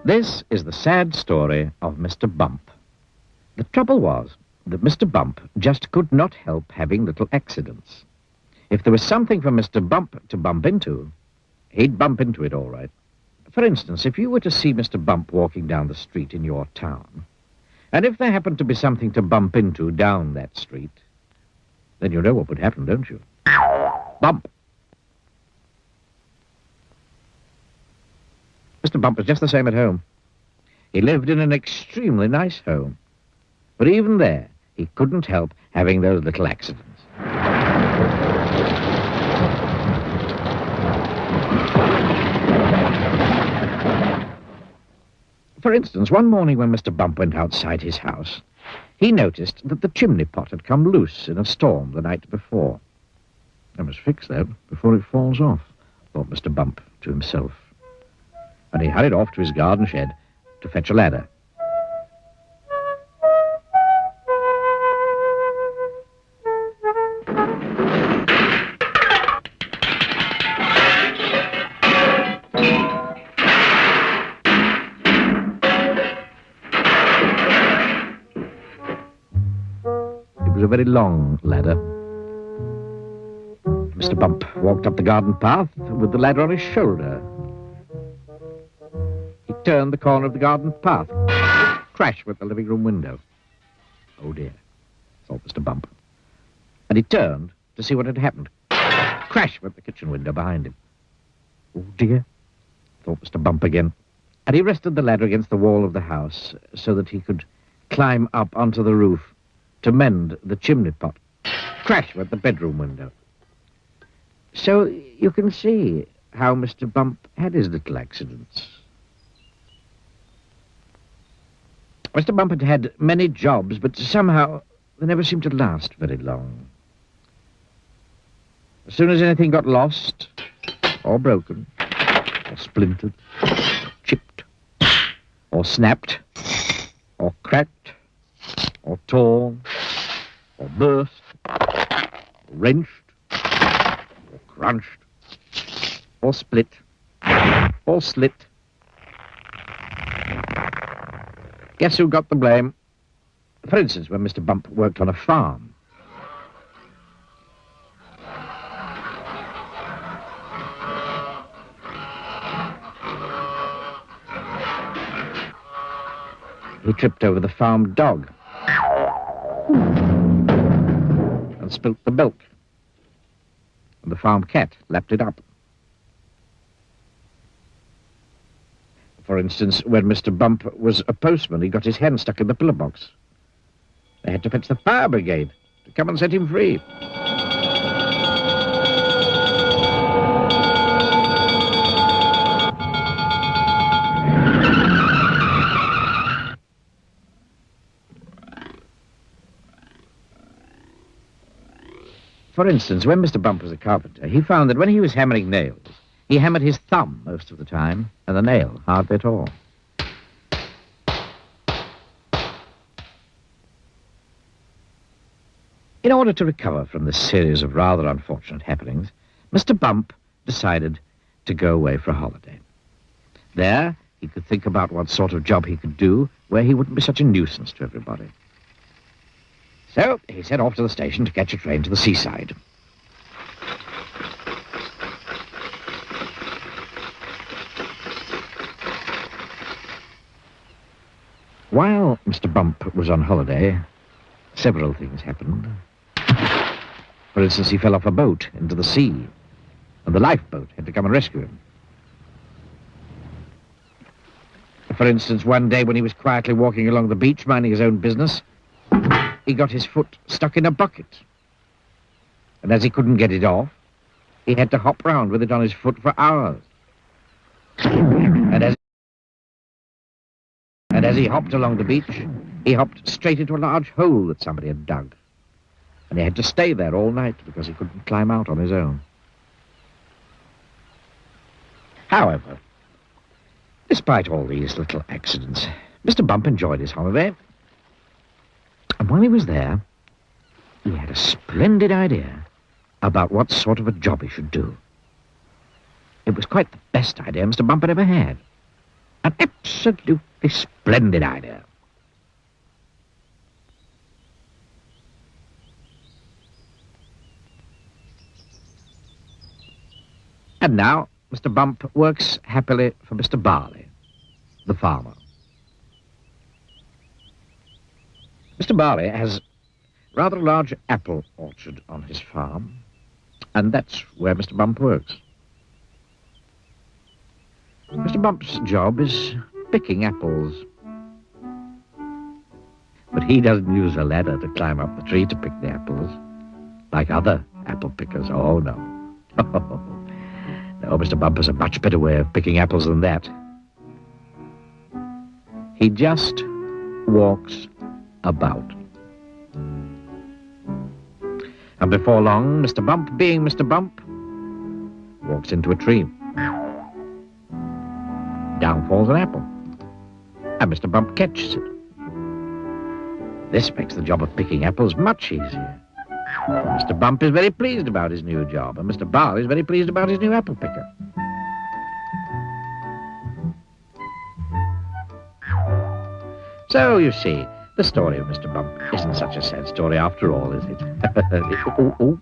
This is the sad story of Mr. Bump. The trouble was that Mr. Bump just could not help having little accidents. If there was something for Mr. Bump to bump into, he'd bump into it all right. For instance, if you were to see Mr. Bump walking down the street in your town, and if there happened to be something to bump into down that street, then you know what would happen, don't you? Bump! Mr. Bump was just the same at home. He lived in an extremely nice home. But even there, he couldn't help having those little accidents. For instance, one morning when Mr. Bump went outside his house, he noticed that the chimney pot had come loose in a storm the night before. I must fix that before it falls off, thought Mr. Bump to himself. And he hurried off to his garden shed to fetch a ladder. It was a very long ladder. Mr. Bump walked up the garden path with the ladder on his shoulder. He turned the corner of the garden path. Crash went the living room window. Oh, dear, thought Mr. Bump. And he turned to see what had happened. Crash went the kitchen window behind him. Oh, dear, thought Mr. Bump again. And he rested the ladder against the wall of the house so that he could climb up onto the roof to mend the chimney pot. Crash went the bedroom window. So you can see how Mr. Bump had his little accidents. Mr. Bump had had many jobs, but somehow they never seemed to last very long. As soon as anything got lost, or broken, or splintered, chipped, or snapped, or cracked, or torn, or burst, or wrenched, or crunched, or split, or slit. Guess who got the blame? For instance, when Mr. Bump worked on a farm. He tripped over the farm dog and spilt the milk. And the farm cat lapped it up. For instance, when Mr. Bump was a postman, he got his hand stuck in the pillar box. They had to fetch the fire brigade to come and set him free. For instance, when Mr. Bump was a carpenter, he found that when he was hammering nails, he hammered his thumb most of the time, and the nail hardly at all. In order to recover from this series of rather unfortunate happenings, Mr. Bump decided to go away for a holiday. There, he could think about what sort of job he could do where he wouldn't be such a nuisance to everybody. So he set off to the station to catch a train to the seaside. While Mr. Bump was on holiday, several things happened. For instance, he fell off a boat into the sea, and the lifeboat had to come and rescue him. For instance, one day when he was quietly walking along the beach, minding his own business, he got his foot stuck in a bucket. And as he couldn't get it off, he had to hop round with it on his foot for hours. And as he hopped along the beach, he hopped straight into a large hole that somebody had dug. And he had to stay there all night because he couldn't climb out on his own. However, despite all these little accidents, Mr. Bump enjoyed his holiday. And while he was there, he had a splendid idea about what sort of a job he should do. It was quite the best idea Mr. Bump had ever had. An absolutely splendid idea. And now, Mr. Bump works happily for Mr. Barley, the farmer. Mr. Barley has rather a large apple orchard on his farm, and that's where Mr. Bump works. Mr. Bump's job is picking apples. But he doesn't use a ladder to climb up the tree to pick the apples, like other apple pickers. Oh, no. No, Mr. Bump has a much better way of picking apples than that. He just walks about. And before long, Mr. Bump, being Mr. Bump, walks into a tree. Down falls an apple, and Mr. Bump catches it. This makes the job of picking apples much easier. Mr. Bump is very pleased about his new job, and Mr. Barley is very pleased about his new apple picker. So, you see, the story of Mr. Bump isn't such a sad story after all, is it? Ooh, ooh.